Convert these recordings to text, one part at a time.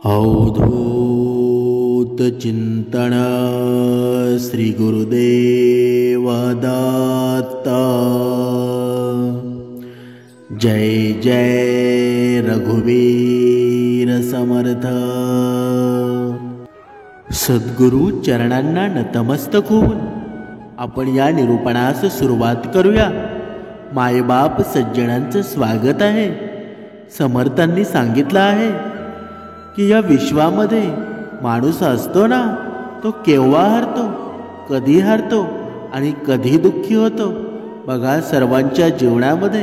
अवधूत चिंतन श्री गुरुदेव दत्त। जय जय रघुवीर समर्थ। सद्गुरु चरणांना नतमस्तक होऊन आपण या निरूपणास सुरुवात करूया। मायबाप सज्जनांचं स्वागत आहे। समर्थांनी सांगितलं आहे की या विश्वामध्ये माणूस असतो ना, तो केव्हा हरतो, कधी हरतो आणि कधी दुःखी होतो। बघा, सर्वांच्या जीवनामध्ये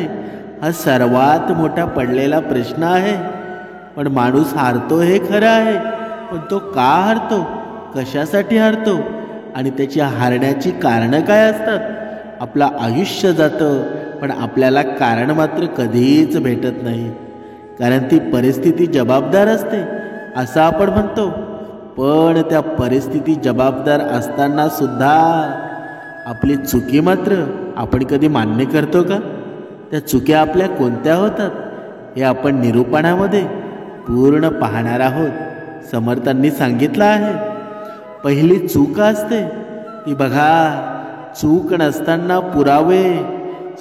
हा सर्वात मोठा पडलेला प्रश्न आहे। पण माणूस हारतो हे खरं आहे, पण तो का हरतो, कशासाठी हरतो आणि त्याची हारण्याची कारणं काय असतात। आपलं आयुष्य जातं, पण आपल्याला कारण मात्र कधीच भेटत नाही, कारण ती परिस्थिती जबाबदार असते असं आपण म्हणतो। पण त्या परिस्थिती जबाबदार असताना सुद्धा आपली चुकी मात्र आपण कधी मान्य करतो का? त्या चुक्या आपल्या कोणत्या होतात हे आपण निरूपणामध्ये पूर्ण पाहणार आहोत। समर्थांनी सांगितलं आहे, पहिली चूक असते ती बघा, चूक नसताना पुरावे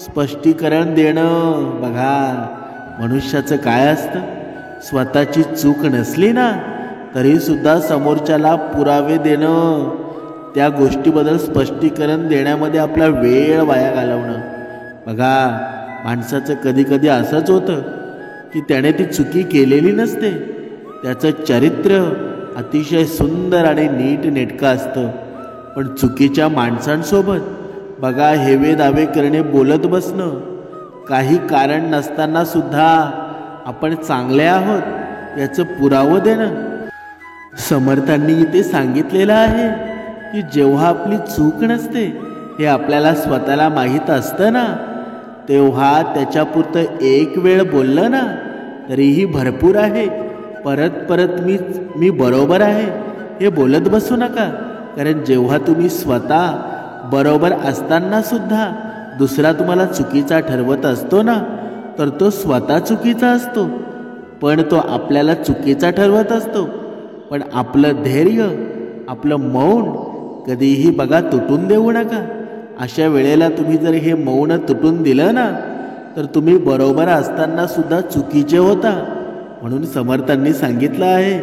स्पष्टीकरण देणं। बघा, मनुष्याचं काय असतं, स्वतःची चूक नसली ना तरी सुद्धा समोरच्याला पुरावे देणं, त्या गोष्टीबद्दल स्पष्टीकरण देण्यामध्ये आपला वेळ वाया घालवणं। बघा, माणसाचं कधी कधी असंच होतं की त्याने ती चुकी केलेली नसते, त्याचं चरित्र अतिशय सुंदर आणि नीट नेटकं असतं, पण चुकीच्या माणसांसोबत बघा हेवे दावे करणे, बोलत बसणं, काही कारण नसताना सुद्धा आपण चांगले आहोत याचं पुरावं देणं। समर्थांनी इथे सांगितलेलं आहे की जेव्हा आपली चूक नसते हे आपल्याला स्वतःला माहीत असतं ना, तेव्हा त्याच्यापुरतं एक वेळ बोललं ना तरीही भरपूर आहे। परत परत मी बरोबर आहे हे बोलत बसू नका, कारण जेव्हा तुम्ही स्वतः बरोबर असताना सुद्धा दुसरा तुम्हाला चुकीचा ठरवत असतो ना, तर तो स्वतः चुकीचा असतो, पण तो आपल्याला चुकीचा ठरवत असतो। पण आपलं धैर्य, आपलं मौन कधीही बघा तुटून देऊ नका। अशा वेळेला तुम्ही जर हे मौन तुटून दिलं ना, तर तुम्ही बरोबर असताना सुद्धा चुकीचे होता। म्हणून समर्थांनी सांगितलं आहे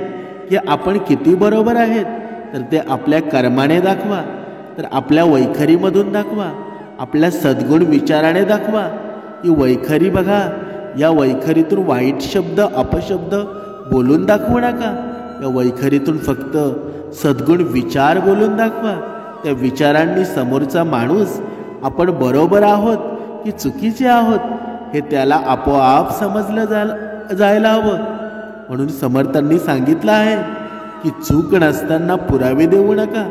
की आपण किती बरोबर आहेत तर ते आपल्या कर्माने दाखवा, तर आपल्या वैखरीमधून दाखवा, आपल्या सद्गुण विचाराने दाखवा। ही वैखरी बघा, या वैखरीतून वाईट शब्द, अपशब्द बोलून दाखवू नका। या वैखरीतून फक्त सद्गुण विचार बोलून दाखवा। त्या विचारांनी समोरचा माणूस आपण बरोबर आहोत की चुकीचे आहोत हे त्याला आपोआप समजलं जायला हवं। म्हणून समर्थांनी सांगितलं आहे की चूक नसताना पुरावे देऊ नका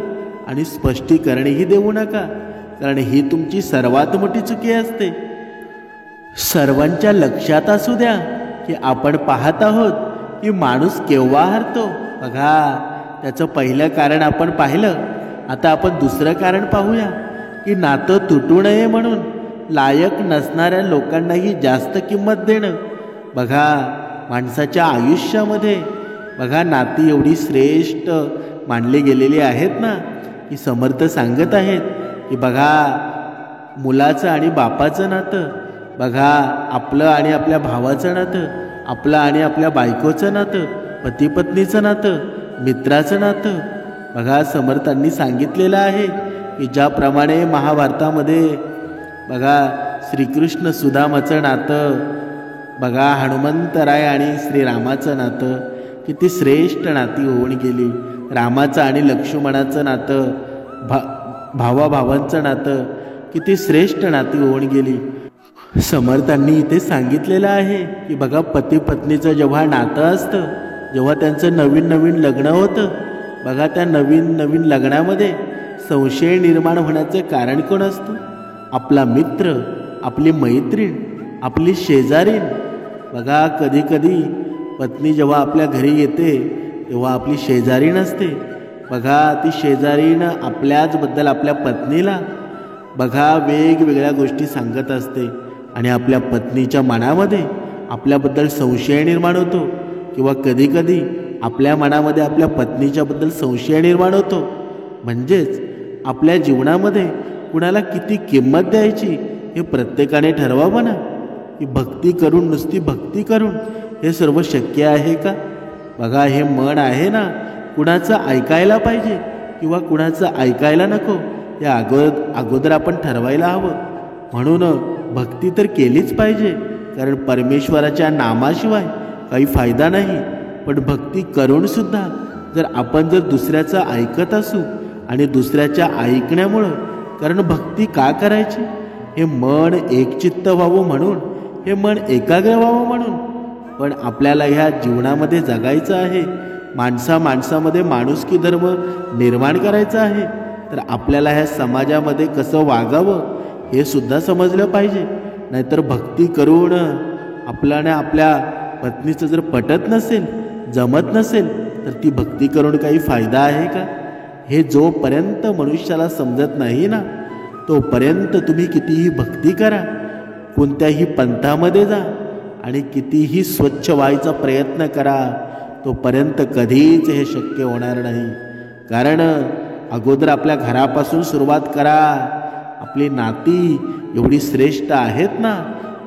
आणि स्पष्टीकरणही देऊ नका, कारण ही तुमची सर्वात मोठी चुकी असते। सर्वांच्या लक्षात असू द्या की आपण पाहत आहोत की माणूस केव्हा हरतो। बघा, त्याचं पहिलं कारण आपण पाहिलं, आता आपण दुसरं कारण पाहूया की नातं तुटू नये म्हणून लायक नसणाऱ्या लोकांनाही जास्त किंमत देणं। बघा, माणसाच्या आयुष्यामध्ये बघा नाती एवढी श्रेष्ठ मानली गेलेली आहेत ना, की समर्थ सांगत आहेत की बघा, मुलाचं आणि बापाचं नातं, बघा आपलं आणि आपल्या भावाचं नातं, आपलं आणि आपल्या बायकोचं नातं, पती पत्नीचं नातं, मित्राचं नातं। बघा, समर्थांनी सांगितलेलं आहे की ज्याप्रमाणे महाभारतामध्ये बघा श्रीकृष्ण सुदामाचं नातं, बघा हनुमंतराय आणि श्रीरामाचं नातं किती श्रेष्ठ नाती होऊन गेली। रामाचं आणि लक्ष्मणाचं नातं, भावाभावांचं नातं किती श्रेष्ठ नाती होऊन गेली। समर्थांनी इथे सांगितलेलं आहे की बघा, पती पत्नीचं जेव्हा नातं असतं, जेव्हा त्यांचं नवीन नवीन लग्न होतं, बघा त्या नवीन नवीन लग्नामध्ये संशय निर्माण होण्याचं कारण कोण असतं? आपला मित्र, आपली मैत्रीण, आपली शेजारीण। बघा, कधी कधी पत्नी जेव्हा आपल्या घरी येते तेव्हा आपली शेजारीण असते। बघा, ती शेजारीण आपल्याचबद्दल आपल्या पत्नीला बघा वेगवेगळ्या गोष्टी सांगत असते आणि आपल्या पत्नीच्या मनामध्ये आपल्याबद्दल संशय निर्माण होतो, किंवा कधी कधी आपल्या मनामध्ये आपल्या पत्नीच्याबद्दल संशय निर्माण होतो. म्हणजेच आपल्या जीवनामध्ये कुणाला किती किंमत द्यायची हे प्रत्येकाने ठरवावं ना. की भक्ती करून, नुसती भक्ती करून हे सर्व शक्य आहे का? बघा, हे मन आहे ना, कुणाचं ऐकायला पाहिजे किंवा कुणाचं ऐकायला नको हे अगोदर आपण ठरवायला हवं. म्हणून भक्ती तर केलीच पाहिजे, कारण परमेश्वराच्या नामाशिवाय काही फायदा नाही. पण भक्ती करूनसुद्धा जर दुसऱ्याचं ऐकत असू आणि दुसऱ्याच्या ऐकण्यामुळं, कारण भक्ती का करायची? हे मन एकचित्त व्हावं म्हणून, हे मन एकाग्र व्हावं म्हणून. पण आपल्याला ह्या जीवनामध्ये जगायचं आहे, माणसामध्ये माणुसकी धर्म निर्माण करायचा आहे. तर आपल्याला ह्या समाजामध्ये कसं वागावं हे सुद्धा समजलं पाहिजे. नाहीतर भक्ती करून आपल्याला आपल्या पत्नीचं जर पटत नसेल, जमत नसेल, तर ती भक्ती करून काही फायदा आहे का? हे जोपर्यंत मनुष्याला समजत नाही ना, तोपर्यंत तुम्ही कितीही भक्ती करा, कोणत्याही पंथामध्ये जा आणि कितीही स्वच्छ व्हायचा प्रयत्न करा, तोपर्यंत कधीच हे शक्य होणार नाही. कारण अगोदर आपल्या घरापासून सुरुवात करा. आपली नाती एवढी श्रेष्ठ आहेत ना,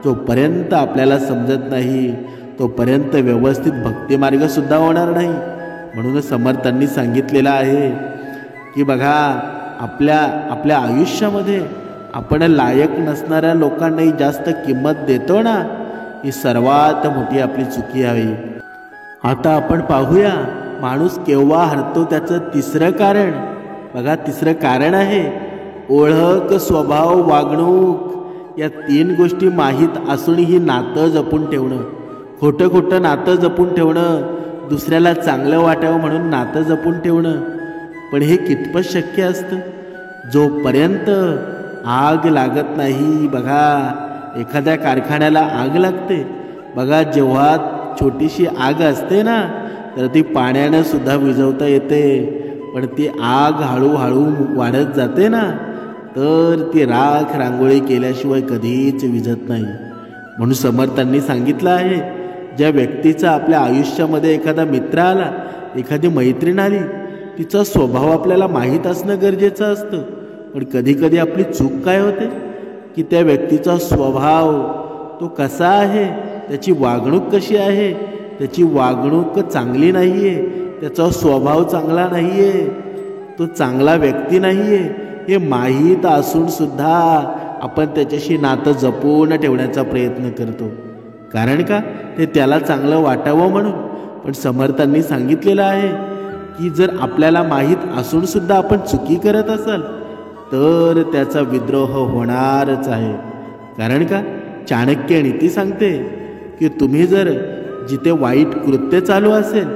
जोपर्यंत आपल्याला समजत नाही तोपर्यंत व्यवस्थित भक्तिमार्गसुद्धा होणार नाही. म्हणून समर्थांनी सांगितलेलं आहे की बघा, आपल्या आयुष्यामध्ये आपण लायक नसणाऱ्या लोकांनाही जास्त किंमत देतो ना, ही सर्वात मोठी आपली चुकी आहे. आता आपण पाहूया माणूस केव्हा हरतो त्याचं तिसरं कारण. बघा, तिसरं कारण आहे ओळख, स्वभाव, वागणूक. या 3 गोष्टी माहीत असूनही नातं जपून ठेवणं, खोटं नातं जपून ठेवणं, दुसऱ्याला चांगलं वाटावं म्हणून नातं जपून ठेवणं. पण हे कितपत शक्य असतं? जोपर्यंत आग लागत नाही. बघा, एखाद्या कारखान्याला आग लागते. बघा, जेव्हा छोटीशी आग असते ना, तर ती पाण्यानं सुद्धा विझवता येते. पण ती आग हळूहळू वाढत जाते ना, तर ती राख रांगोळी केल्याशिवाय कधीच विझत नाही. म्हणून समर्थांनी सांगितलं आहे, ज्या व्यक्तीचा आपल्या आयुष्यामध्ये एखादा मित्र आला, एखादी मैत्रीण आली, तिचा स्वभाव आपल्याला माहीत असणं गरजेचं असतं. पण कधीकधी आपली चूक काय होते की त्या व्यक्तीचा स्वभाव तो कसा आहे, त्याची वागणूक कशी आहे, त्याची वागणूक चांगली नाही आहे, त्याचा स्वभाव चांगला नाही आहे, तो चांगला व्यक्ती नाही आहे, हे माहीत असूनसुद्धा आपण त्याच्याशी नातं जपून ठेवण्याचा प्रयत्न करतो. कारण का? ते त्याला चांगलं वाटावं म्हणून. पण समर्थांनी सांगितलेलं आहे की जर आपल्याला माहीत असूनसुद्धा आपण चुकी करत असाल, तर त्याचा विद्रोह होणारच आहे. कारण का? चाणक्य नीती सांगते की तुम्ही जर जिथे वाईट कृत्य चालू असेल,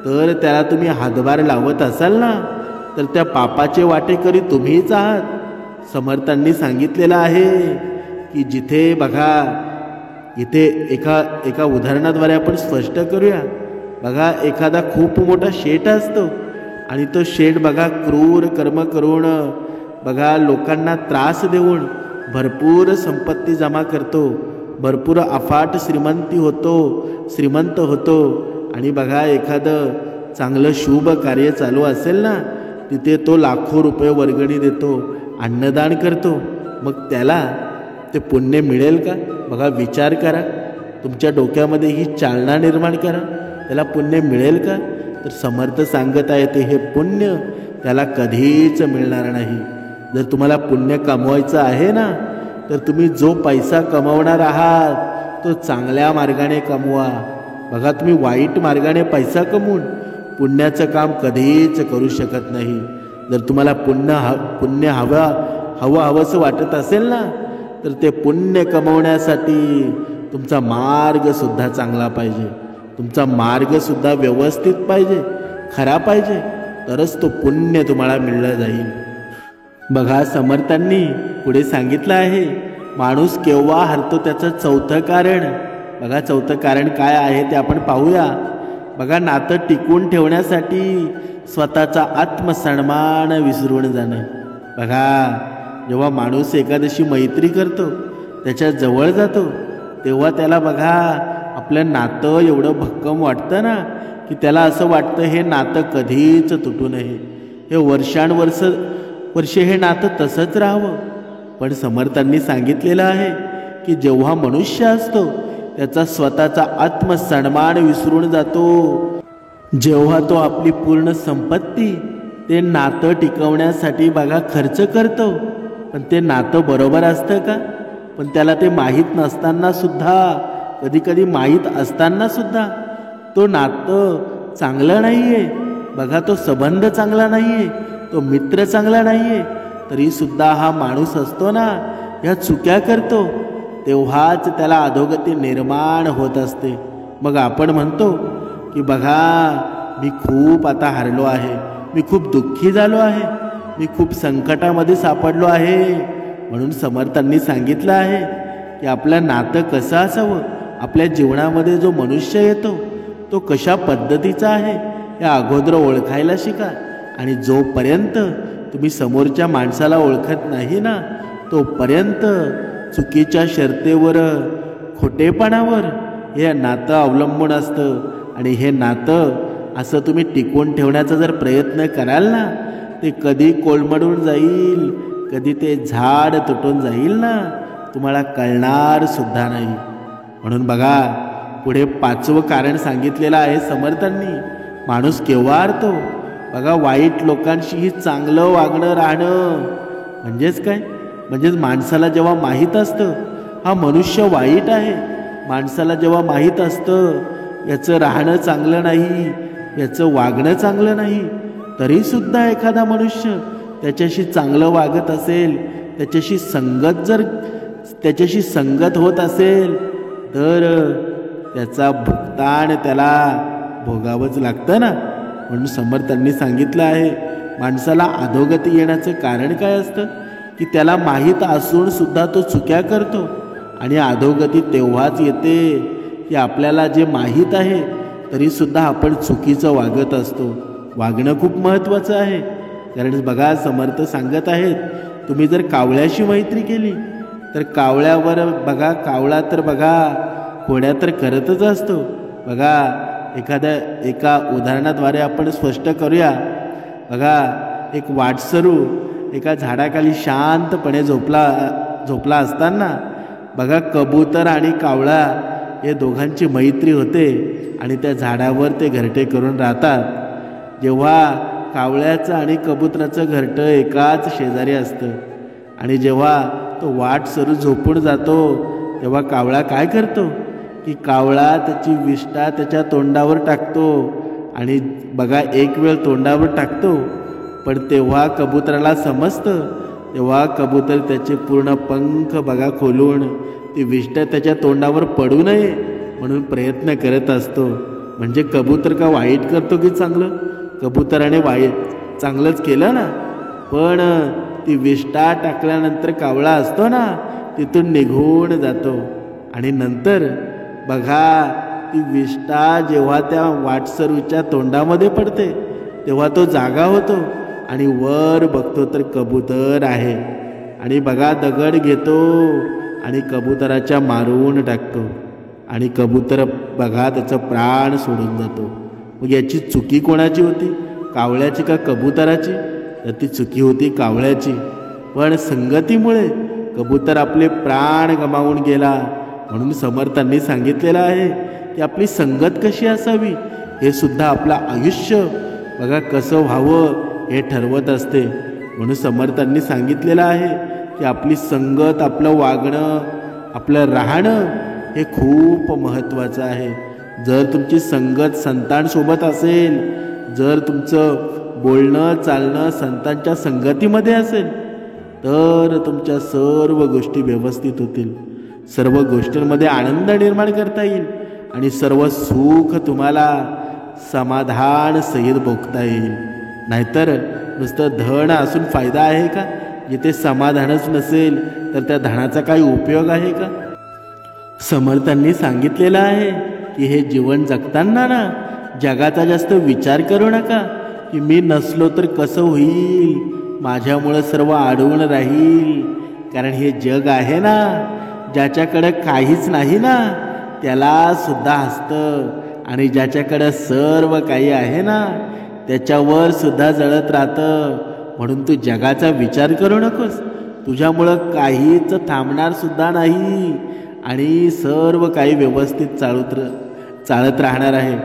तर त्याला तुम्ही हातभार लावत असाल ना, तर त्या पापाचे वाटेकरी तुम्हीच आहात. समर्थांनी सांगितलेलं आहे की जिथे बघा, इथे एका उदाहरणाद्वारे आपण स्पष्ट करूया. बघा, एखादा खूप मोठा शेठ असतो आणि तो शेठ बघा क्रूर कर्म करून बघा लोकांना त्रास देऊन भरपूर संपत्ती जमा करतो, भरपूर अफाट श्रीमंत होतो. आणि बघा, एखादं चांगलं शुभ कार्य चालू असेल ना, तिथे तो लाखो रुपये वर्गणी देतो, अन्नदान करतो. मग त्याला ते पुण्य मिळेल का? बघा, विचार करा, तुमच्या डोक्यामध्ये ही चालना निर्माण करा, त्याला पुण्य मिळेल का? तर समर्थ सांगत आहे ते हे पुण्य त्याला कधीच मिळणार नाही. जर तुम्हाला पुण्य कमवायचं आहे ना, तर तुम्ही जो पैसा कमवणार आहात तो चांगल्या मार्गाने कमवा. बघा, तुम्ही वाईट मार्गाने पैसा कमवून पुण्याचं काम कधीच करू शकत नाही. जर तुम्हाला पुण्य हवंसं वाटत असेल ना, तर ते पुण्य कमवण्यासाठी तुमचा मार्गसुद्धा चांगला पाहिजे, तुमचा मार्गसुद्धा व्यवस्थित पाहिजे, खरा पाहिजे, तरच तो पुण्य तुम्हाला मिळलं जाईल. बघा, समर्थांनी पुढे सांगितलं आहे माणूस केव्हा हरतो त्याचं 4थं कारण. बघा, 4थं कारण काय आहे ते आपण पाहूया. बघा, नातं टिकवून ठेवण्यासाठी स्वतःचा आत्मसन्मान विसरून जाणं. बघा, जेव्हा माणूस एखाद्याशी मैत्री करतो, त्याच्या जवळ जातो, तेव्हा त्याला बघा आपलं नातं एवढं भक्कम वाटतं ना, की त्याला असं वाटतं हे नातं कधीच तुटू नये, हे वर्षे हे नातं तसंच राहावं. पण समर्थांनी सांगितलेलं आहे की जेव्हा मनुष्य असतो त्याचा स्वतःचा आत्मसन्मान विसरून जातो, जेव्हा तो आपली पूर्ण संपत्ती ते नातं टिकवण्यासाठी बघा खर्च करतो, पण ते नातं बरोबर असतं का? पण त्याला ते माहीत नसताना सुद्धा, कधी माहीत असताना सुद्धा तो नातं चांगलं नाही आहे, बघा तो संबंध चांगला नाही आहे, तो मित्र चांगला नाही आहे, तरीसुद्धा हा माणूस असतो ना, ह्या चुक्या करतो, तेव्हाच त्याला अधोगती निर्माण होत असते. मग आपण म्हणतो की बघा मी खूप आता हारलो आहे, मी खूप दुःखी झालो आहे, मी खूप संकटामध्ये सापडलो आहे. म्हणून समर्थांनी सांगितलं आहे की आपलं नातं कसं असावं, आपल्या जीवनामध्ये जो मनुष्य येतो तो कशा पद्धतीचा आहे या अगोदर ओळखायला शिका. आणि जोपर्यंत तुम्ही समोरच्या माणसाला ओळखत नाही ना, तोपर्यंत चुकीच्या शर्तेवर, खोटेपणावर हे नातं अवलंबून असतं. आणि हे नातं असं तुम्ही टिकवून ठेवण्याचा जर प्रयत्न कराल ना, ते कधी कोलमडून जाईल, कधी ते झाड तुटून जाईल ना, तुम्हाला कळणार सुद्धा नाही. म्हणून बघा पुढे 5वं कारण सांगितलेलं आहे समर्थांनी. माणूस केव्हा हारतो? बघा वाईट लोकांशीही चांगलं वागणं राहणं. म्हणजेच काय? म्हणजेच माणसाला जेव्हा माहीत असतं हा मनुष्य वाईट आहे, माणसाला जेव्हा माहीत असतं याचं राहणं चांगलं नाही, याचं वागणं चांगलं नाही, तरीसुद्धा एखादा मनुष्य त्याच्याशी चांगलं वागत असेल, त्याच्याशी संगत होत असेल, तर त्याचा भुगतान त्याला भोगावंच लागतं ना. म्हणून समर्थांनी सांगितलं आहे माणसाला अधोगती येण्याचं कारण काय असतं की त्याला माहीत असून सुद्धा तो चुक्या करतो. आणि अधोगती तेव्हाच येते की आपल्याला जे माहीत आहे तरीसुद्धा आपण चुकीचं वागत असतो. वागणं खूप महत्त्वाचं आहे. कारण बघा समर्थ सांगत आहेत, तुम्ही जर कावळ्याशी मैत्री केली तर कावळ्यावर बघा, कावळा तर बघा खोड्या तर करतच असतो. बघा एका उदाहरणाद्वारे आपण स्पष्ट करूया. बघा एक वाटसरू एका झाडाखाली शांतपणे झोपला असताना बघा कबूतर आणि कावळा हे दोघांची मैत्री होते आणि त्या झाडावर ते घरटे करून राहतात. जेव्हा कावळ्याचं आणि कबुतराचं घरटं एकाच शेजारी असतं आणि जेव्हा तो वाटसरू झोपून जातो तेव्हा कावळा काय करतो की कावळा त्याची विष्ठा त्याच्या तोंडावर टाकतो आणि बघा एक वेळ तोंडावर टाकतो, पण तेव्हा कबुतराला समजतं, तेव्हा कबूतर त्याचे पूर्ण पंख बघा खोलून ती विष्ठा त्याच्या तोंडावर पडू नये म्हणून प्रयत्न करत असतो. म्हणजे कबूतर का वाईट करतो की चांगलं? कबुतराने चांगलंच केलं ना, पण ती विष्ठा टाकल्यानंतर कावळा असतो ना तिथून निघून जातो. आणि नंतर बघा ती विष्ठा जेव्हा त्या वाटसरूच्या तोंडामध्ये पडते तेव्हा तो जागा होतो आणि वर बघतो तर कबूतर आहे. आणि बघा दगड घेतो आणि कबुतराच्या मारून टाकतो आणि कबूतर बघा त्याचा प्राण सोडून जातो. मग याची चुकी कोणाची होती, कावळ्याची का कबुतराची? तर ती चुकी होती कावळ्याची. पण संगतीमुळे कबूतर आपले प्राण गमावून गेला. म्हणून समर्थांनी सांगितलेलं आहे की आपली संगत कशी असावी हे सुद्धा आपलं आयुष्य बघा कसं व्हावं हे ठरवत असते. म्हणून समर्थांनी सांगितलेलं आहे की आपली संगत, आपलं वागणं, आपलं राहणं हे खूप महत्त्वाचं आहे. जर तुमची संगत संतांसोबत असेल, जर तुमचं बोलणं चालणं संतांच्या संगतीमध्ये असेल तर तुमच्या सर्व गोष्टी व्यवस्थित होतील, सर्व गोष्टींमध्ये आनंद निर्माण करता येईल आणि सर्व सुख तुम्हाला समाधान सहित भोगता येईल. नाहीतर नुसतं धन असून फायदा आहे का? जिथे समाधानच नसेल तर त्या धनाचा काही उपयोग आहे का? समर्थांनी सांगितलेलं आहे की हे जीवन जगताना ना जगाचा जास्त विचार करू नका की मी नसलो तर कसं होईल, माझ्यामुळं सर्व अडवून राहील. कारण हे जग आहे ना, ज्याच्याकडे काहीच नाही ना त्याला सुद्धा असतं, आणि ज्याच्याकडं सर्व काही आहे ना त्याच्यावर सुद्धा जळत राहतं. म्हणून तू जगाचा विचार करू नकोस. तुझ्यामुळं काहीच थांबणार सुद्धा नाही आणि सर्व काही व्यवस्थित चालत राहणार आहे.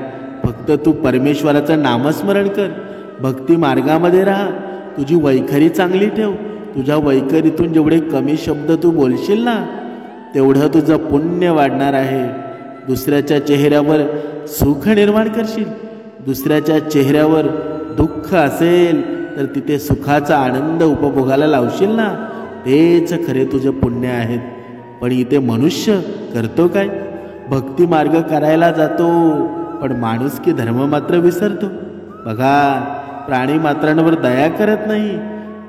फक्त तू परमेश्वराचं नामस्मरण कर, भक्ती मार्गामध्ये राहा, तुझी वैखरी चांगली ठेव. तुझ्या वैखरीतून जेवढे कमी शब्द तू बोलशील ना तेवढं तुझं पुण्य वाढणार आहे. दुसऱ्याच्या चेहऱ्यावर सुख निर्माण करशील. दुसऱ्याच्या चेहऱ्यावर दुःख असेल तर तिथे सुखाचा आनंद उपभोगायला लावशील ना, तेच खरे तुझे पुण्य आहेत. पण इथे मनुष्य करतो काय? भक्ती मार्ग करायला जातो पण माणुसकी धर्म मात्र विसरतो. बघा, प्राणी मात्रांवर दया करत नाही,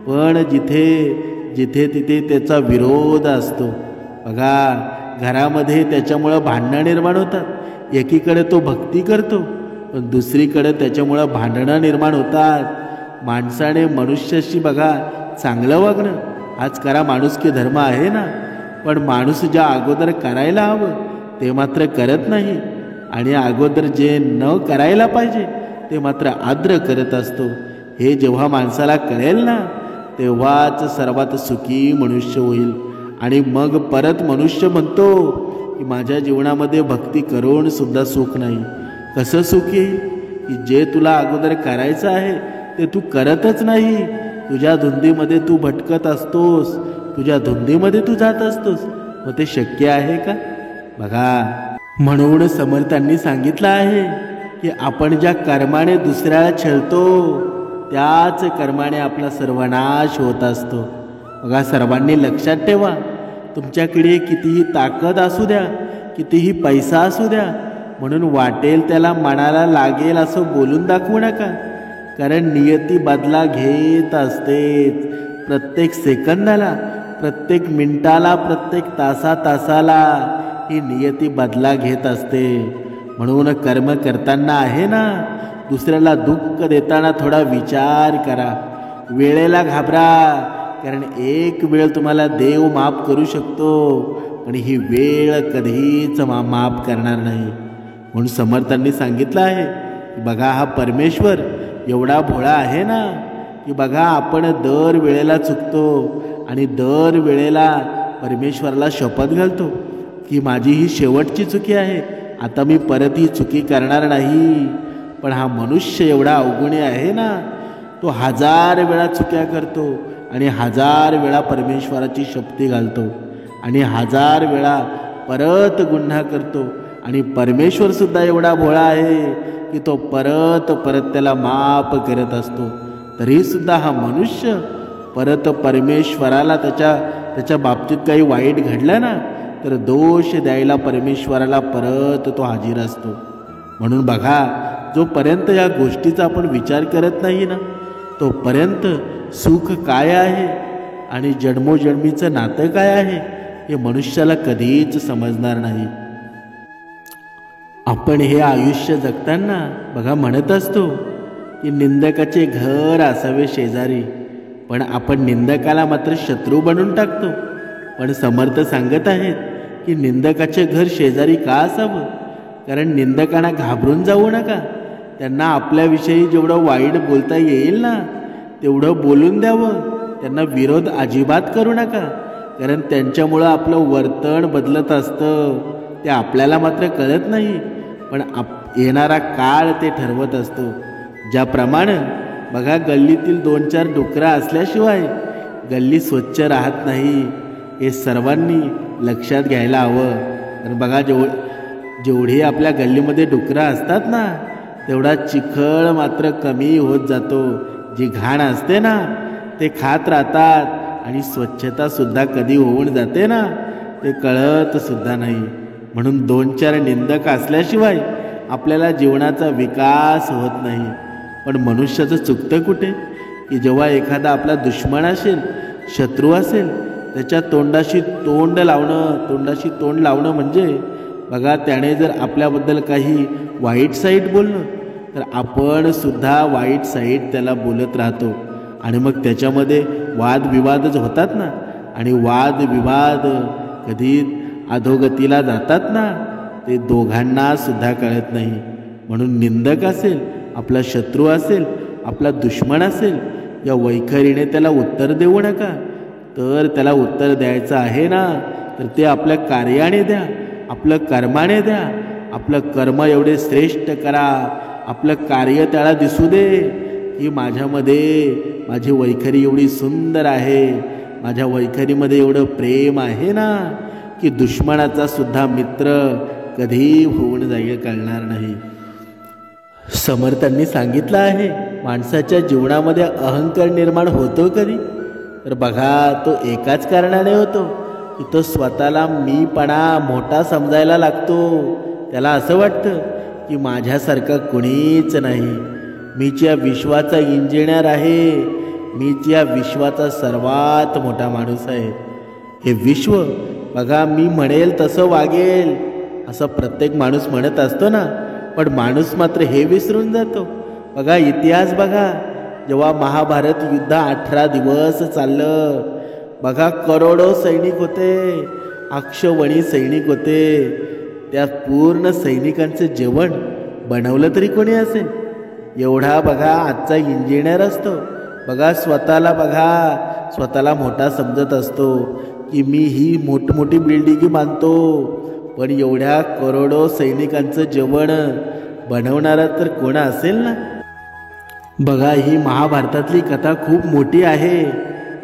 पण जिथे जिथे तिथे त्याचा विरोध असतो. बघा, घरामध्ये त्याच्यामुळं भांडणं निर्माण होतात. एकीकडे तो भक्ती करतो पण दुसरीकडे त्याच्यामुळं भांडणं निर्माण होतात. माणसाने मनुष्याशी बघा चांगलं वागणं हाच खरा माणुसकी धर्म आहे ना. पण माणूस ज्या अगोदर करायला हवं ते मात्र करत नाही आणि अगोदर जे न करायला पाहिजे ते मात्र आद्र करत असतो. हे जेव्हा माणसाला कळेल ना तेव्हाच सर्वात सुखी मनुष्य होईल. आणि मग परत मनुष्य म्हणतो की माझ्या जीवनामध्ये भक्ती करून सुद्धा सुख नाही. कसं सुख येईल की जे तुला अगोदर करायचं आहे ते तू करतच नाही. तुझ्या धुंदीमध्ये तू भटकत असतोस, तुझ्या धुंदीमध्ये तू जात असतोस. मग ते शक्य आहे का? बघा, म्हणून समर्थांनी सांगितलं आहे की आपण ज्या कर्माने दुसऱ्याला छळतो त्याच कर्माने आपला सर्वनाश होत असतो. बघा, सर्वांनी लक्षात ठेवा, तुमच्याकडे कितीही ताकद असू द्या, कितीही पैसा असू द्या, म्हणून वाटेल त्याला मनाला लागेल असं बोलून दाखवू नका. कारण नियती बदला घेत असतेच. प्रत्येक सेकंदाला, प्रत्येक मिनिटाला, प्रत्येक तासाला ही नियती बदला घेत असते. म्हणून कर्म करताना आहे ना, दुसऱ्याला दुःख देताना थोडा विचार करा. वेळेला घाबरा, कारण एक वेळ तुम्हाला देव माफ करू शकतो पण ही वेळ कधीच माफ करणार नाही. म्हणून समर्थांनी सांगितलं आहे की बघा, हा परमेश्वर एवढा भोळा आहे ना की बघा आपण दर वेळेला चुकतो आणि दर वेळेला परमेश्वराला शपथ घालतो की माझी ही शेवटची चुकी आहे, आता मी परत ही चुकी करणार नाही. पण हा मनुष्य एवढा अवगुणी आहे ना, तो 1000 वेळा चुक्या करतो आणि 1000 वेळा परमेश्वराची शपथी घालतो आणि 1000 वेळा परत गुन्हा करतो. आणि परमेश्वर सुद्धा एवढा भोळा आहे की तो परत त्याला माफ करत असतो. तरी सुद्धा हा मनुष्य परत परमेश्वराला त्याच्या बाबतीत काही वाईट घडलं ना तर दोष द्यायला परमेश्वराला परत तो हाजीर असतो. म्हणून बघा, जोपर्यंत या गोष्टीचा आपण विचार करत नाही ना तोपर्यंत सुख काय आहे आणि जन्मोजन्मीचं नातं काय आहे हे मनुष्याला कधीच समजणार नाही. आपण हे आयुष्य जगताना बघा म्हणत असतो की निंदकाचे घर असावे शेजारी, पण आपण निंदकाला मात्र शत्रू बनवून टाकतो. पण समर्थ सांगत आहेत की निंदकाचे घर शेजारी का असावं? कारण निंदकांना घाबरून जाऊ नका. त्यांना आपल्याविषयी जेवढं वाईट बोलता येईल ना तेवढं बोलून द्यावं. त्यांना विरोध अजिबात करू नका, कारण त्यांच्यामुळं आपलं वर्तन बदलत असतं. ते आपल्याला मात्र कळत नाही, पण येणारा काळ ते ठरवत असतो. ज्याप्रमाणे बघा, गल्लीतील 2-4 डुकरं असल्याशिवाय गल्ली स्वच्छ राहत नाही, हे सर्वांनी लक्षात घ्यायला हवं. कारण बघा, जेवढी आपल्या गल्लीमध्ये डुकरं असतात ना तेवढा चिखल मात्र कमी होत जातो. जी घाण असते ना ते खात राहतात आणि स्वच्छता सुद्धा कधी होऊन जाते ना ते कळत सुद्धा नाही. म्हणून 2-4 निंदक असल्याशिवाय आपल्याला जीवनाचा विकास होत नाही. पण मनुष्याचं चुकतं कुठे की जेव्हा एखादा आपला दुश्मन असेल, शत्रू असेल, त्याच्या तोंडाशी तोंड लावणं म्हणजे बघा, त्याने जर आपल्याबद्दल काही वाईट साईट बोललं तर आपण सुद्धा वाईट साईट त्याला बोलत राहतो आणि मग त्याच्यामध्ये वादविवादच होतात ना. आणि वादविवाद कधी अधोगतीला जातात ना ते दोघांना सुद्धा कळत नाही. म्हणून निंदक असेल, आपला शत्रू असेल, आपला दुश्मन असेल, या वैखरीने त्याला उत्तर देऊ नका. तर त्याला उत्तर द्यायचं आहे ना, तर ते आपल्या कार्याने द्या, आपलं कर्माने द्या. आपलं कर्म एवढे श्रेष्ठ करा, आपलं कार्य त्याला दिसू दे की माझ्यामध्ये माझी वैखरी एवढी सुंदर आहे, माझ्या वैखरीमध्ये एवढं प्रेम आहे ना की दुश्मनाचा सुद्धा मित्र कधी होऊन जाईल कळणार नाही. समर्थांनी सांगितलं आहे, माणसाच्या जीवनामध्ये अहंकार निर्माण होतो कधी? तर बघा, तो एकाच कारणाने होतो की तो स्वतःला मीपणा मोठा समजायला लागतो. त्याला असं वाटतं की माझ्यासारखा कुणीच नाही, मीच या विश्वाचा इंजिनियर आहे, मीच या विश्वाचा सर्वात मोठा माणूस आहे. हे विश्व बघा मी म्हणेल तसं वागेल असं प्रत्येक माणूस म्हणत असतो ना, पण माणूस मात्र हे विसरून जातो. बघा इतिहास बघा, जेव्हा महाभारत युद्ध 18 दिवस चाललं, बघा करोडो सैनिक होते, अक्षवणी सैनिक होते. त्या पूर्ण सैनिकांचे जेवण बनवलं तरी कोणी असेल? एवढा बघा आजचा इंजिनियर असतो, बघा स्वतःला मोठा समजत असतो की मी ही मोठमोठी बिल्डिंग बांधतो, पण एवढ्या करोडो सैनिकांचं जेवण बनवणारा तर कोण असेल ना. बघा ही महाभारतातली कथा खूप मोठी आहे,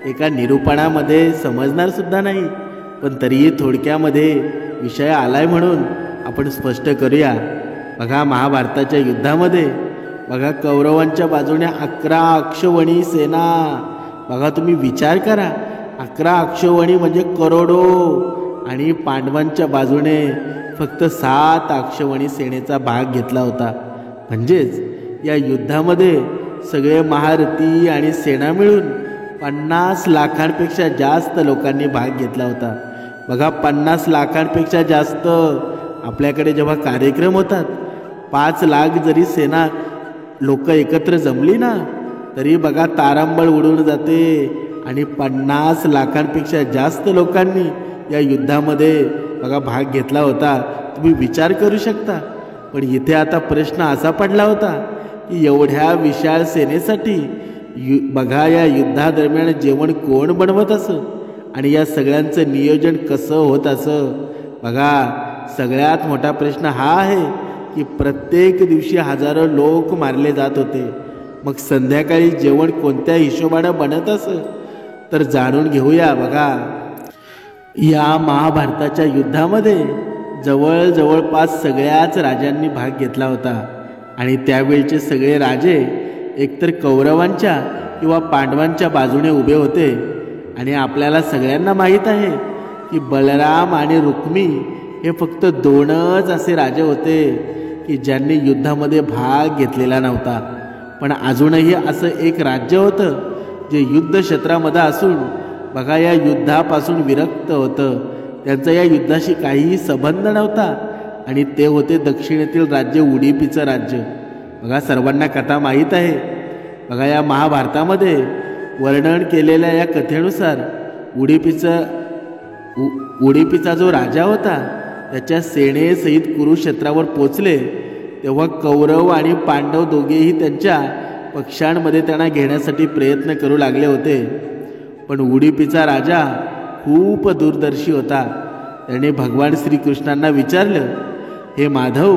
एका निरूपणामध्ये समजणार सुद्धा नाही, पण तरीही थोडक्यामध्ये विषय आलाय म्हणून आपण स्पष्ट करूया. बघा महाभारताच्या युद्धामध्ये बघा कौरवांच्या बाजूने 11 अक्षवणी सेना. बघा तुम्ही विचार करा, 11 अक्षवणी म्हणजे करोडो, आणि पांडवांच्या बाजूने फक्त 7 अक्षवणी सेनेचा भाग घेतला होता. म्हणजेच या युद्धामध्ये सगळे महारथी आणि सेना मिळून 50 लाखांपेक्षा जास्त लोकांनी भाग घेतला होता. बघा 50 लाखांपेक्षा जास्त. आपल्याकडे जेव्हा कार्यक्रम होतात 5 लाख जरी सेना लोक एकत्र जमली ना तरी बघा तारांबळ उडून जाते, आणि 50 लाखांपेक्षा जास्त लोकांनी या युद्धामध्ये बघा भाग घेतला होता. तुम्ही विचार करू शकता. पण इथे आता प्रश्न असा पडला होता की एवढ्या विशाल सेनेसाठी बघा या युद्धादरम्यान जेवण कोण बनवत असं, आणि या सगळ्यांचं नियोजन कसं होत असं. बघा सगळ्यात मोठा प्रश्न हा आहे की प्रत्येक दिवशी हजारो लोक मारले जात होते. मग संध्याकाळी जेवण कोणत्या हिशोबानं बनत असं, तर जाणून घेऊया. बघा या महाभारताच्या युद्धामध्ये जवळपास सगळ्याच राजांनी भाग घेतला होता, आणि त्यावेळचे सगळे राजे एकतर कौरवांच्या किंवा पांडवांच्या बाजूने उभे होते. आणि आपल्याला सगळ्यांना माहीत आहे की बलराम आणि रुक्मी हे फक्त 2च असे राजे होते की ज्यांनी युद्धामध्ये भाग घेतलेला नव्हता. पण अजूनही असं एक राज्य होतं जे युद्ध क्षेत्रामध्ये असून बघा या युद्धापासून विरक्त होतं. त्यांचा या युद्धाशी काहीही संबंध नव्हता, आणि ते होते दक्षिणेतील राज्य उडुपीचं राज्य. बघा सर्वांना कथा माहीत आहे. बघा या महाभारतामध्ये वर्णन केलेल्या या कथेनुसार उडुपीचा जो राजा होता त्याच्या सेनेसहित कुरुक्षेत्रावर पोचले तेव्हा कौरव आणि पांडव दोघेही त्यांच्या पक्षांमध्ये त्यांना घेण्यासाठी प्रयत्न करू लागले होते. पण उडुपीचा राजा खूप दूरदर्शी होता. त्याने भगवान श्रीकृष्णांना विचारलं, हे माधव,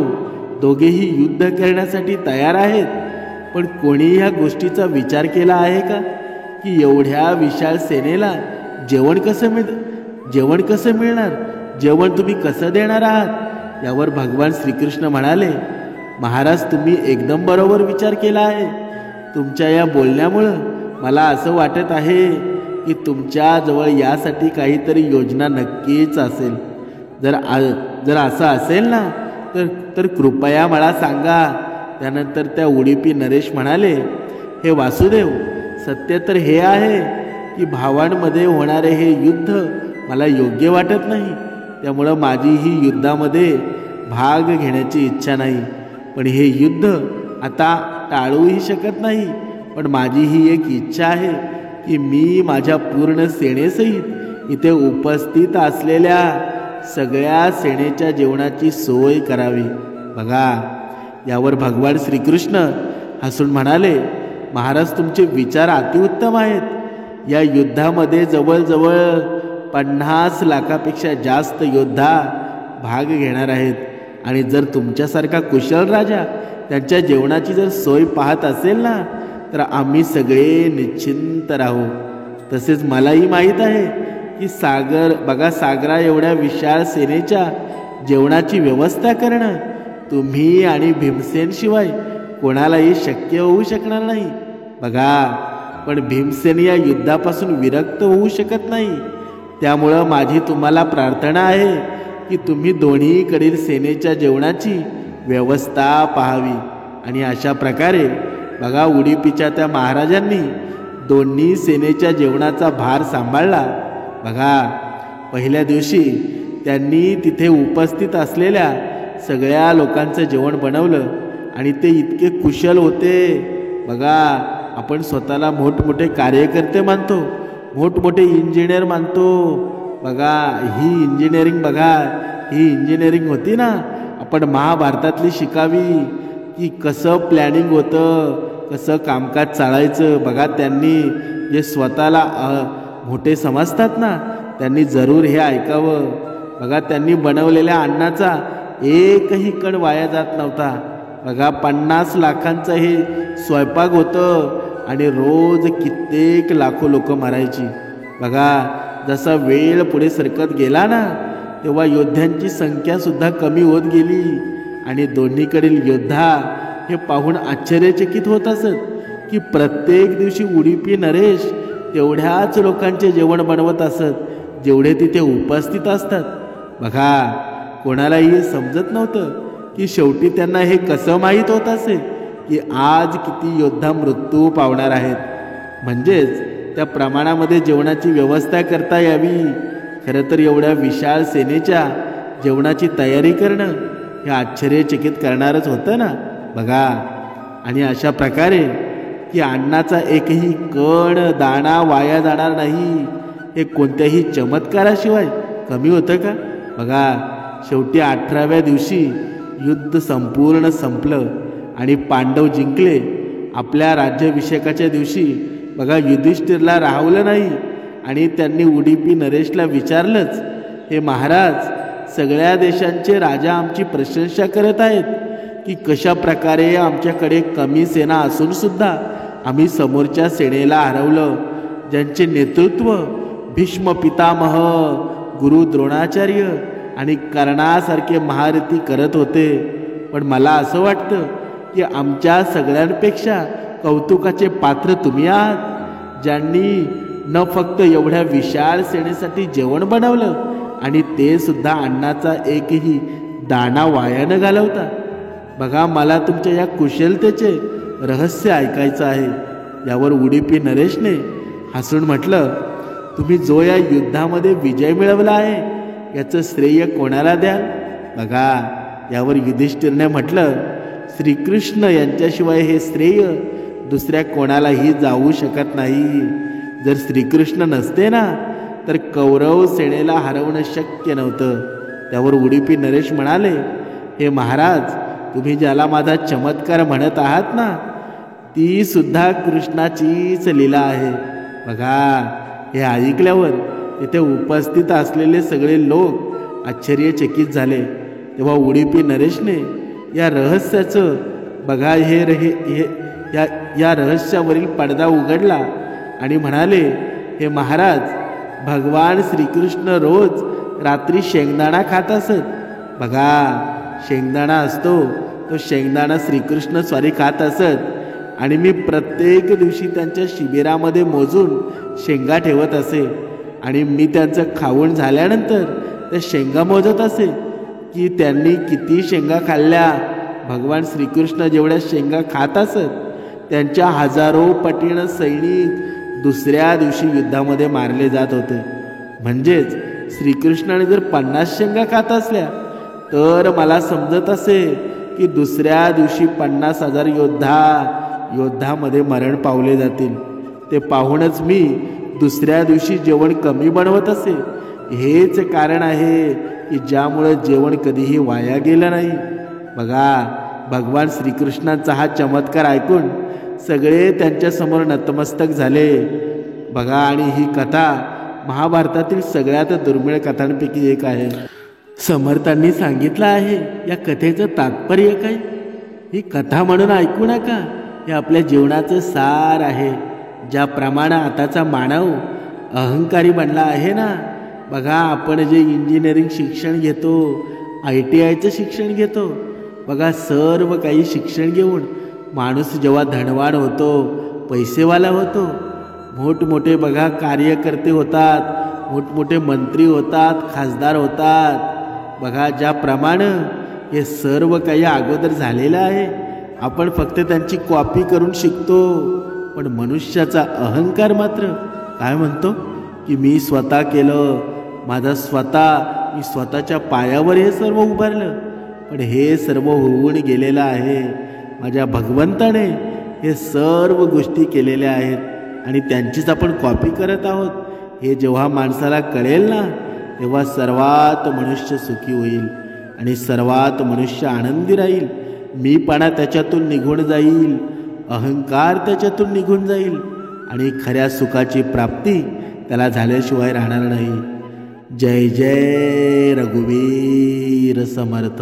दोघेही युद्ध करण्यासाठी तयार आहेत, पण कोणी ह्या गोष्टीचा विचार केला आहे का की एवढ्या विशाल सेनेला जेवण कसं मिळणार, जेवण तुम्ही कसं देणार आहात? यावर भगवान श्रीकृष्ण म्हणाले, महाराज तुम्ही एकदम बरोबर विचार केला आहे. तुमच्या या बोलण्यामुळं मला असं वाटत आहे की तुमच्याजवळ यासाठी काहीतरी योजना नक्कीच असेल. जर असं असेल ना तर कृपया मला सांगा. त्यानंतर त्या उडुपी नरेश म्हणाले, हे वासुदेव, सत्य तर हे आहे की भावांमध्ये होणारे हे युद्ध मला योग्य वाटत नाही, त्यामुळं माझी ही युद्धामध्ये भाग घेण्याची इच्छा नाही. पण हे युद्ध आता टाळूही शकत नाही. पण माझी ही एक इच्छा आहे की मी माझ्या पूर्ण सेनेसहित इथे उपस्थित असलेल्या सगळ्या सेनेच्या जेवणाची सोय करावी. बघा यावर भगवान श्रीकृष्ण हसून म्हणाले, महाराज तुमचे विचार अतिउत्तम आहेत. या युद्धामध्ये जवळजवळ 50 लाखापेक्षा जास्त योद्धा भाग घेणार आहेत. आणि जर तुमच्यासारखा कुशल राजा त्यांच्या जेवणाची जर सोय पाहत असेल ना, तर आम्ही सगळे निश्चिंत राहू. तसेच मलाही माहीत आहे की सागरा एवढ्या विशाळ सेनेच्या जेवणाची व्यवस्था करणं तुम्ही आणि भीमसेन शिवाय कोणालाही शक्य होऊ शकणार नाही. पण भीमसेन या युद्धापासून विरक्त होऊ शकत नाही. त्यामुळं माझी तुम्हाला प्रार्थना आहे की तुम्ही दोन्हीकडील सेनेच्या जेवणाची व्यवस्था पाहावी. आणि अशा प्रकारे उडुपीच्या त्या महाराजांनी दोन्ही सेनेच्या जेवणाचा भार सांभाळला. पहिल्या दिवशी त्यांनी तिथे उपस्थित असलेल्या सगळ्या लोकांचं जेवण बनवलं आणि ते इतके कुशल होते. आपण स्वतःला मोठमोठे कार्यकर्ते मानतो, मोठमोठे इंजिनियर मानतो. ही इंजिनिअरिंग होती ना, आपण महाभारतातली शिकावी की कसं प्लॅनिंग होतं, कसं कामकाज चालायचं. त्यांनी जे स्वतःला मोठे समजतात ना, त्यांनी जरूर हे ऐकावं. त्यांनी बनवलेल्या अन्नाचा एकही कण वाया जात नव्हता. 50 लाखांचं हे स्वयंपाक होतं आणि रोज कित्येक लाखो लोक मरायची. जसा वेळ पुढे सरकत गेला ना, तेव्हा योद्ध्यांची संख्या सुद्धा कमी होत गेली. आणि दोन्हीकडील योद्धा हे पाहून आश्चर्यचकित होत असत की प्रत्येक दिवशी उडुपी नरेश तेवढ्याच लोकांचे जेवण बनवत असत जेवढे तिथे उपस्थित असतात. कोणालाही समजत नव्हतं की शेवटी त्यांना हे कसं माहीत होत असेल की आज किती योद्धा मृत्यू पावणार आहेत. म्हणजेच त्या प्रमाणामध्ये जेवणाची व्यवस्था करता यावी. खरं तर एवढ्या विशाळ सेनेच्या जेवणाची तयारी करणं हे आश्चर्यचकित करणारच होतं ना. आणि अशा प्रकारे की अन्नाचा एकही कण दाणा वाया जाणार नाही हे कोणत्याही चमत्काराशिवाय कमी होतं का. शेवटी 18व्या दिवशी युद्ध संपूर्ण संपलं आणि पांडव जिंकले. आपल्या राज्याभिषेकाच्या दिवशी युधिष्ठिरला राहवलं नाही आणि त्यांनी उडुपी नरेशला विचारलंच, हे महाराज, सगळ्या देशांचे राजा आमची प्रशंसा करत आहेत की कशा प्रकारे आमच्याकडे कमी सेना असून सुद्धा आम्ही समोरच्या सेनेला हरवलं, ज्यांचे नेतृत्व भीष्म पितामह, गुरु द्रोणाचार्य आणि कर्णासारखे महारथी करत होते. पण मला असं वाटतं की आमच्या सगळ्यांपेक्षा कौतुकाचे पात्र तुम्ही आहात, ज्यांनी न फक्त एवढ्या विशाळ सेनेसाठी जेवण बनवलं आणि ते सुद्धा अन्नाचा एकही दाणा वाया न घालवता. मला तुमच्या या कुशलतेचे रहस्य ऐकायचं आहे. यावर उडुपी नरेशने हसून म्हटलं, तुम्ही जो या युद्धामध्ये विजय मिळवला आहे याचं श्रेय कोणाला द्याल. यावर युधिष्ठिरने म्हटलं, श्रीकृष्ण यांच्याशिवाय हे श्रेय दुसऱ्या कोणालाही जाऊ शकत नाही. जर श्रीकृष्ण नसते ना, तर कौरव सेनेला हरवणं शक्य नव्हतं. त्यावर उडुपी नरेश म्हणाले, हे महाराज, तुम्ही ज्याला माझा चमत्कार म्हणत आहात ना, ती सुद्धा कृष्णाचीच लीला आहे. हे ऐकल्यावर तिथे उपस्थित असलेले सगळे लोक आश्चर्यचकित झाले. तेव्हा उडुपी नरेशने या रहस्याचं या रहस्यावरील पडदा उघडला आणि म्हणाले, हे महाराज, भगवान श्रीकृष्ण रोज रात्री शेंगदाणा खात असत. शेंगदाणा असतो तो शेंगदाणा श्रीकृष्ण स्वारी खात असत आणि मी प्रत्येक दिवशी त्यांच्या शिबिरामध्ये मोजून शेंगा ठेवत असे आणि मी त्यांचं खाऊन झाल्यानंतर त्या शेंगा मोजत असे की त्यांनी किती शेंगा खाल्ल्या. भगवान श्रीकृष्ण जेवढ्या शेंगा खात असत त्यांच्या हजारो पटीनं सैनिक दुसऱ्या दिवशी युद्धामध्ये मारले जात होते. म्हणजेच श्रीकृष्णाने जर 50 शेंगा खात असल्या तर मला समजत असे की दुसऱ्या दिवशी 50,000 युद्धामध्ये मरण पावले जातील. ते पाहूनच मी दुसऱ्या दिवशी जेवण कमी बनवत असे. हेच कारण आहे की ज्यामुळे जेवण कधीही वाया गेलं नाही. भगवान श्रीकृष्णांचा हा चमत्कार ऐकून सगळे त्यांच्यासमोर नतमस्तक झाले बघा. आणि ही कथा महाभारतातील सगळ्यात दुर्मिळ कथांपैकी एक आहे. समर्थांनी सांगितलं आहे या कथेचं तात्पर्य काय. ही कथा म्हणून ऐकू नका, हे आपल्या जीवनाचं सार आहे. ज्याप्रमाणे आताचा मानव अहंकारी बनला आहे ना, बघा आपण जे इंजिनिअरिंग शिक्षण घेतो, ITIचं शिक्षण घेतो, बघा सर्व काही शिक्षण घेऊन माणूस जेव्हा धनवान होतो, पैसेवाला होतो, मोठमोठे बघा कार्यकर्ते होतात, मोठमोठे मंत्री होतात, खासदार होतात. बघा ज्याप्रमाणे हे सर्व काही अगोदर झालेलं आहे, आपण फक्त त्यांची कॉपी करून शिकतो. पण मनुष्याचा अहंकार मात्र काय म्हणतो की मी स्वतः केलं, माझा मी स्वतःच्या पायावर हे सर्व उभारलं. पण हे सर्व होऊन गेलेलं आहे. माझ्या भगवंताने हे सर्व गोष्टी केलेल्या आहेत आणि त्यांचीच आपण कॉपी करत आहोत. हे जेव्हा माणसाला कळेल ना, तेव्हा सर्वात मनुष्य सुखी होईल आणि सर्वात मनुष्य आनंदी राहील. मीपणा त्याच्यातून निघून जाईल, अहंकार त्याच्यातून निघून जाईल आणि खऱ्या सुखाची प्राप्ती त्याला झाल्याशिवाय राहणार नाही. जय जय रघुवीर समर्थ.